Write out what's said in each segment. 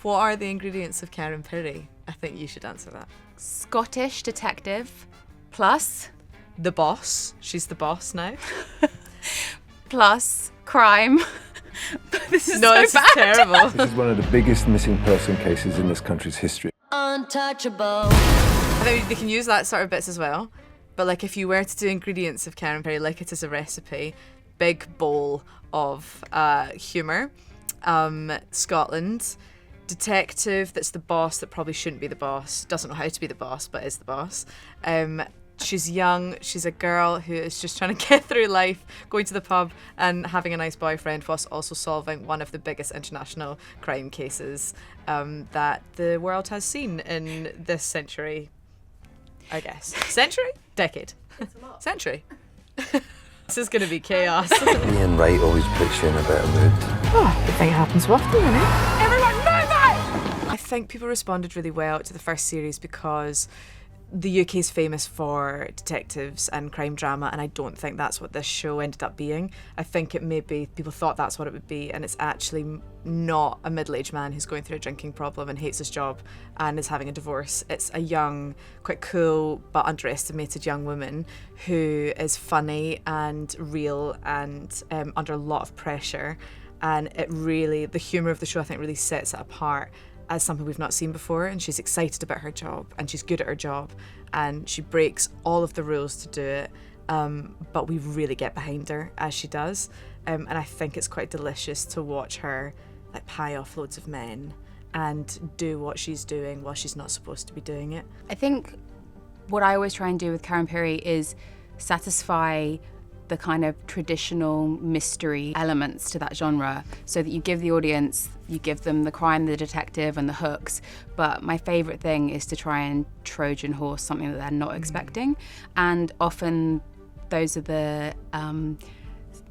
What are the ingredients of Karen Pirie? I think you should answer that. Scottish detective plus The boss. She's the boss now. plus crime. This is No, so this bad. is terrible. This is one of the biggest missing person cases in this country's history. Untouchable. I think they can use that sort of bits as well. But like if you were to do ingredients of Karen Pirie, like it is a recipe, big bowl of humour, Scotland, detective that's the boss that probably shouldn't be the boss, doesn't know how to be the boss but is the boss. She's young, she's a girl who is just trying to get through life, going to the pub and having a nice boyfriend whilst also solving one of the biggest international crime cases that the world has seen in this century, I guess. Century? Decade. Century. This is going to be chaos. Being right always puts you in a better mood. Oh, I think it happens often, isn't it? Everyone move it! I think people responded really well to the first series because the UK is famous for detectives and crime drama, and I don't think that's what this show ended up being. I think it maybe people thought that's what it would be, and it's actually not a middle-aged man who's going through a drinking problem and hates his job and is having a divorce. It's a young, quite cool but underestimated young woman who is funny and real and under a lot of pressure, and it really, the humour of the show I think really sets it apart as something we've not seen before, and she's excited about her job and she's good at her job and she breaks all of the rules to do it, but we really get behind her as she does, and I think it's quite delicious to watch her like pie off loads of men and do what she's doing while she's not supposed to be doing it. I think what I always try and do with Karen Pirie is satisfy the kind of traditional mystery elements to that genre, so that you give the audience, you give them the crime, the detective and the hooks, but my favourite thing is to try and Trojan horse something that they're not expecting, and often those are the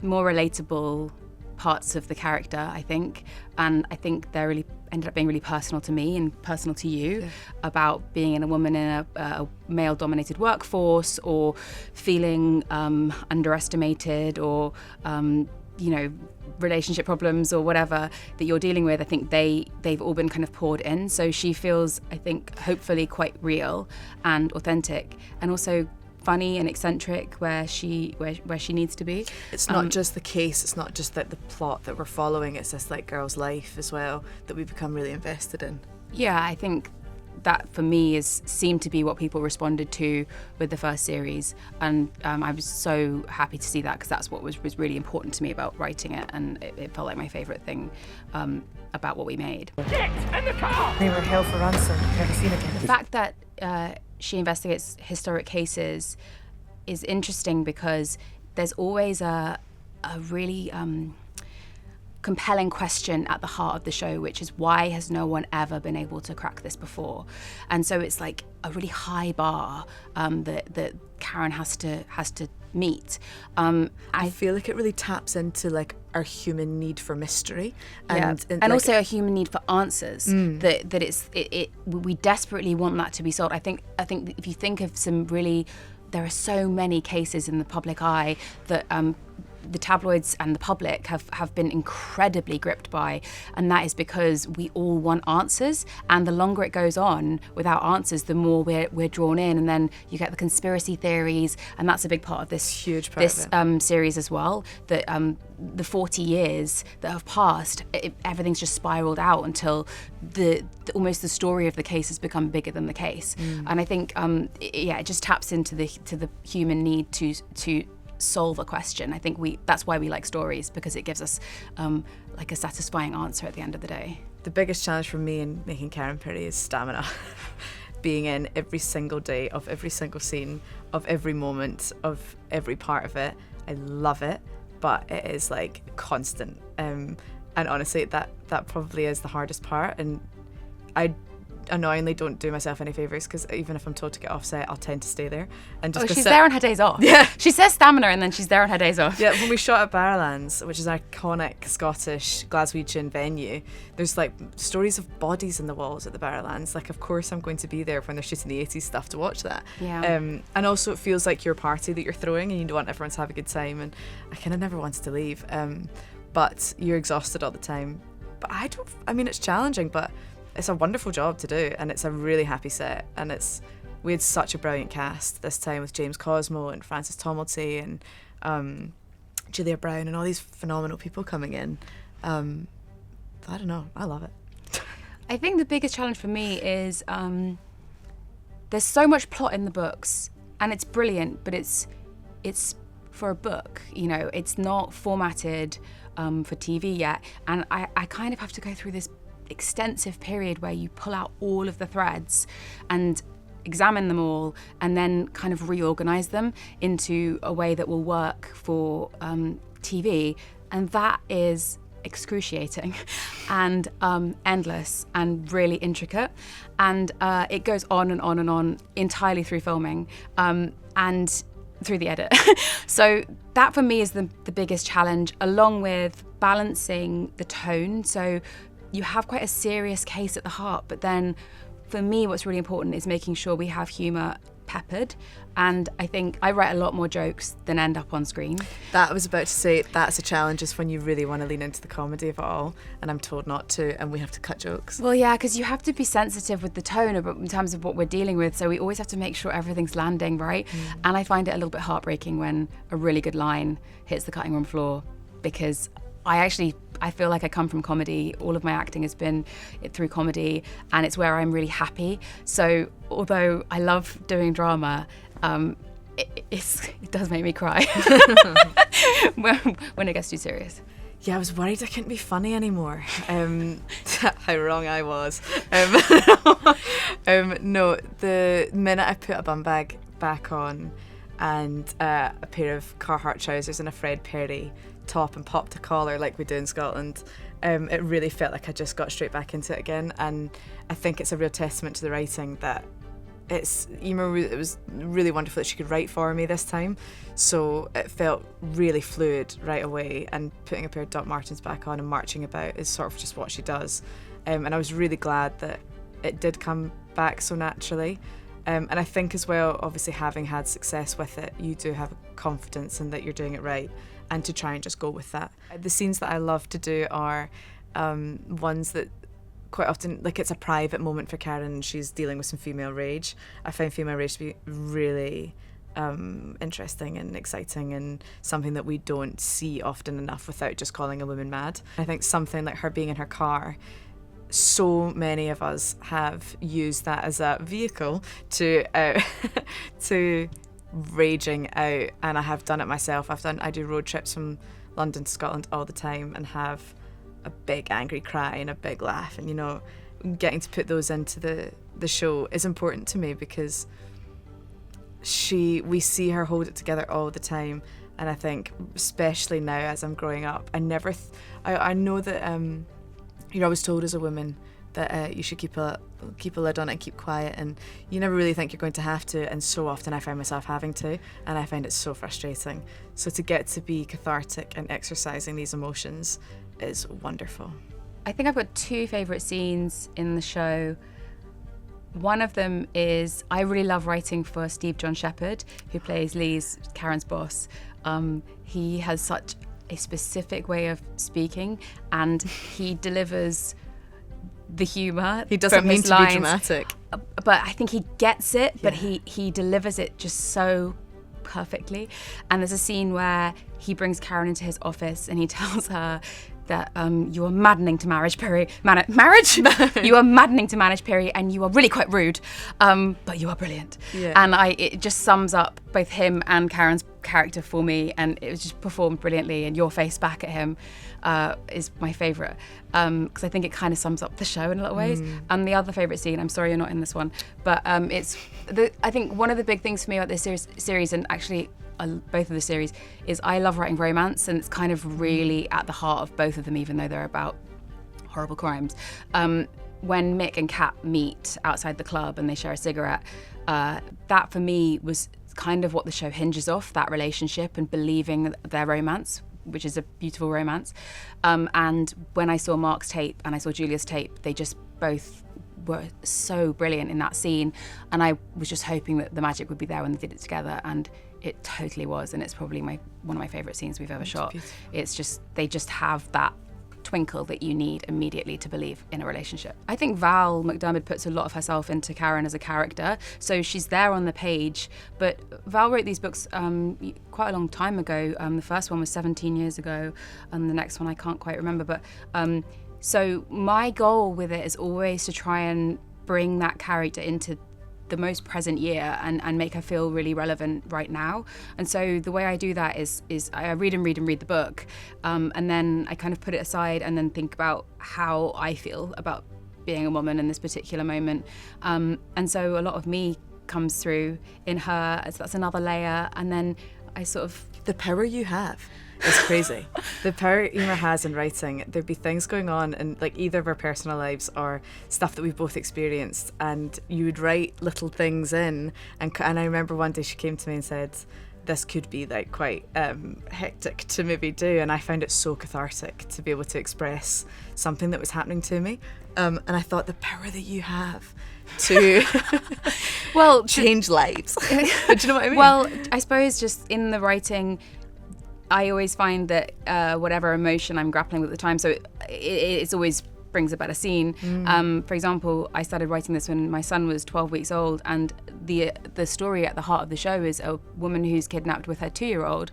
more relatable parts of the character, I think, and I think they're really ended up being really personal to me and personal to you, about being a woman in a male-dominated workforce, or feeling underestimated, or relationship problems or whatever that you're dealing with. I think they've all been kind of poured in, so she feels, I think, hopefully quite real and authentic, and also funny and eccentric where she needs to be. It's not just the case, it's not just that the plot that we're following, it's this like girl's life as well that we become really invested in. Yeah, I think that for me seemed to be what people responded to with the first series, and I was so happy to see that, because that's what was really important to me about writing it, and it felt like my favourite thing about what we made. Get in the car! They were held for ransom, never seen again. The fact that she investigates historic cases is interesting because there's always a really compelling question at the heart of the show, which is, why has no one ever been able to crack this before? And so it's like a really high bar that Karen has to meet. I feel like it really taps into like our human need for mystery, and like, also a human need for answers. That we desperately want that to be solved. I think if you think of there are so many cases in the public eye that the tabloids and the public have been incredibly gripped by, and that is because we all want answers, and the longer it goes on without answers, the more we're drawn in, and then you get the conspiracy theories, and that's a big part of this series as well, that the 40 years that have passed, everything's just spiraled out until almost the story of the case has become bigger than the case. And I think it just taps into the human need to solve a question. I think that's why we like stories, because it gives us like a satisfying answer at the end of the day. The biggest challenge for me in making Karen Pirie is stamina. Being in every single day of every single scene, of every moment, of every part of it. I love it, but it is like constant. And honestly, that probably is the hardest part. And I annoyingly don't do myself any favours, because even if I'm told to get off set, I'll tend to stay there and just she's there on her days off. Yeah, she says stamina and then she's there on her days off. Yeah, when we shot at Barrowlands, which is an iconic Scottish Glaswegian venue, there's like stories of bodies in the walls at the Barrowlands. Like, of course I'm going to be there when they're shooting the 80s stuff to watch that. Yeah. And also it feels like your party that you're throwing, and you want everyone to have a good time, and I kind of never wanted to leave, but you're exhausted all the time. But it's challenging, but it's a wonderful job to do, and it's a really happy set, and we had such a brilliant cast this time with James Cosmo and Frances Tomilty and Julia Brown and all these phenomenal people coming in. I don't know, I love it. I think the biggest challenge for me is there's so much plot in the books, and it's brilliant, but it's for a book, you know, it's not formatted for TV yet, and I kind of have to go through this extensive period where you pull out all of the threads and examine them all and then kind of reorganize them into a way that will work for TV, and that is excruciating and endless and really intricate, and it goes on and on and on entirely through filming and through the edit. So that for me is the biggest challenge, along with balancing the tone. So you have quite a serious case at the heart, but then for me what's really important is making sure we have humour peppered, and I think I write a lot more jokes than end up on screen. That I was about to say, that's a challenge, is when you really want to lean into the comedy of it all, and I'm told not to, and we have to cut jokes. Well, yeah, because you have to be sensitive with the tone in terms of what we're dealing with, so we always have to make sure everything's landing right. And I find it a little bit heartbreaking when a really good line hits the cutting room floor, because I feel like I come from comedy. All of my acting has been through comedy, and it's where I'm really happy. So although I love doing drama, it does make me cry when it gets too serious. Yeah, I was worried I couldn't be funny anymore. How wrong I was. No, the minute I put a bum bag back on and a pair of Carhartt trousers and a Fred Perry top and popped a collar like we do in Scotland, it really felt like I just got straight back into it again. And I think it's a real testament to the writing that it was really wonderful that she could write for me this time, so it felt really fluid right away, and putting a pair of Doc Martens back on and marching about is sort of just what she does, and I was really glad that it did come back so naturally. And I think as well, obviously having had success with it, you do have confidence in that you're doing it right, and to try and just go with that. The scenes that I love to do are ones that quite often, like, it's a private moment for Karen and she's dealing with some female rage. I find female rage to be really interesting and exciting, and something that we don't see often enough without just calling a woman mad. I think something like her being in her car, so many of us have used that as a vehicle to to raging out, and I have done it myself. I do road trips from London to Scotland all the time and have a big angry cry and a big laugh, and you know, getting to put those into the show is important to me, because we see her hold it together all the time, and I think especially now as I'm growing up, I know that you're always told as a woman that you should keep a lid on it and keep quiet, and you never really think you're going to have to, and so often I find myself having to, and I find it so frustrating. So to get to be cathartic and exercising these emotions is wonderful. I think I've got two favourite scenes in the show. One of them is, I really love writing for Steve John Shepherd, who plays Karen's boss. He has such a specific way of speaking, and he delivers the humour. He doesn't mean to be dramatic, but I think he gets it. Yeah. But he delivers it just so perfectly. And there's a scene where he brings Karen into his office and he tells her that you are maddening to manage, Pirie. Marriage? You are maddening to manage, Pirie, and you are really quite rude, but you are brilliant. Yeah. And it just sums up both him and Karen's character for me, and it was just performed brilliantly, and your face back at him is my favourite, because I think it kind of sums up the show in a lot of ways. And the other favourite scene, I'm sorry you're not in this one, but I think one of the big things for me about this series, and actually both of the series, is I love writing romance, and it's kind of really at the heart of both of them, even though they're about horrible crimes. When Mick and Kat meet outside the club and they share a cigarette, that for me was kind of what the show hinges off, that relationship and believing their romance, which is a beautiful romance. And when I saw Mark's tape and I saw Julia's tape, they just both were so brilliant in that scene, and I was just hoping that the magic would be there when they did it together, and it totally was, and it's probably one of my favourite scenes we've ever shot. Beautiful. It's just, they just have that twinkle that you need immediately to believe in a relationship. I think Val McDermid puts a lot of herself into Karen as a character, so she's there on the page, but Val wrote these books quite a long time ago. The first one was 17 years ago, and the next one I can't quite remember, but so my goal with it is always to try and bring that character into the most present year and make her feel really relevant right now. And so the way I do that is I read the book, and then I kind of put it aside and then think about how I feel about being a woman in this particular moment. And so a lot of me comes through in her, so that's another layer. And then I sort of... The power you have is crazy. The power Emer has in writing, there'd be things going on in like either of our personal lives or stuff that we've both experienced, and you would write little things in, and I remember one day she came to me and said, this could be like quite hectic to maybe do, and I found it so cathartic to be able to express something that was happening to me, and I thought the power that you have to well change lives. Do you know what I mean? Well, I suppose just in the writing, I always find that whatever emotion I'm grappling with at the time, so it always brings a better scene. For example, I started writing this when my son was 12 weeks old, and the story at the heart of the show is a woman who's kidnapped with her 2-year-old,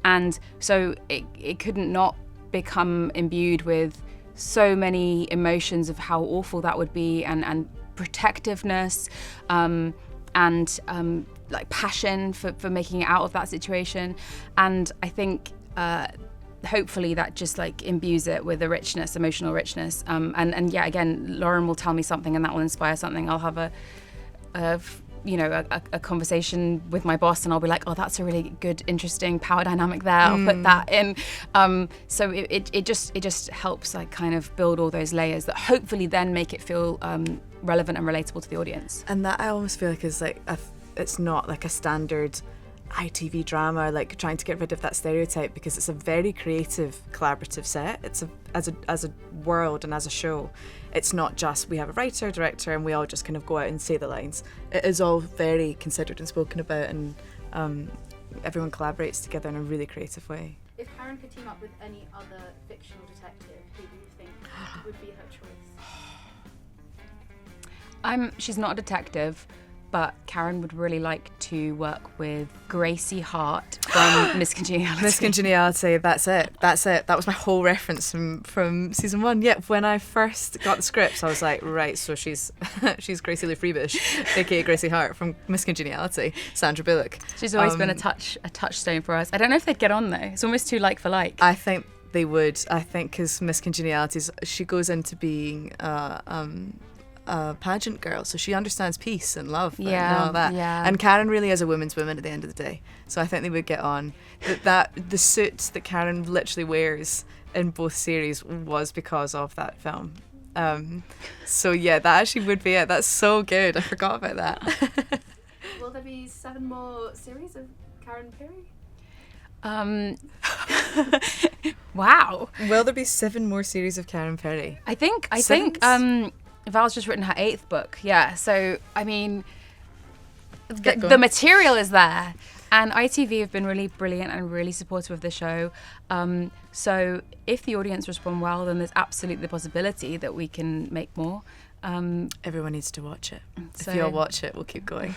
and so it couldn't not become imbued with so many emotions of how awful that would be, and protectiveness, and like passion for making it out of that situation. And I think hopefully that just like imbues it with a richness, emotional richness, and yeah, again, Lauren will tell me something and that will inspire something. I'll have a conversation with my boss and I'll be like, oh, that's a really good, interesting power dynamic there, I'll put that in. So it just helps like kind of build all those layers that hopefully then make it feel relevant and relatable to the audience. And that I almost feel like is like it's not like a standard ITV drama, like trying to get rid of that stereotype, because it's a very creative, collaborative set. It's as a world and as a show, it's not just we have a writer, director, and we all just kind of go out and say the lines. It is all very considered and spoken about, and everyone collaborates together in a really creative way. If Karen could team up with any other fictional detective, who do you think would be her choice? She's not a detective, but Karen would really like to work with Gracie Hart from Miss Congeniality. Miss Congeniality, that's it. That was my whole reference from season 1. Yeah, when I first got the scripts, I was like, right, so she's Gracie Lee Freebush, aka Gracie Hart from Miss Congeniality, Sandra Bullock. She's always been a touchstone for us. I don't know if they'd get on though. It's almost too like for like. I think they would. I think because Miss Congeniality, she goes into being a pageant girl, so she understands peace and love and all that. Yeah. And Karen really is a woman's woman at the end of the day, so I think they would get on. That the suit that Karen literally wears in both series was because of that film. So yeah, that actually would be it. That's so good. I forgot about that. Will there be 7 more series of Karen Pirie? Wow. Will there be 7 more series of Karen Pirie? I think Val's just written her 8th book. Yeah. So I mean, the material is there, and ITV have been really brilliant and really supportive of the show. So if the audience respond well, then there's absolutely the possibility that we can make more. Everyone needs to watch it. So if you all watch it, we'll keep going.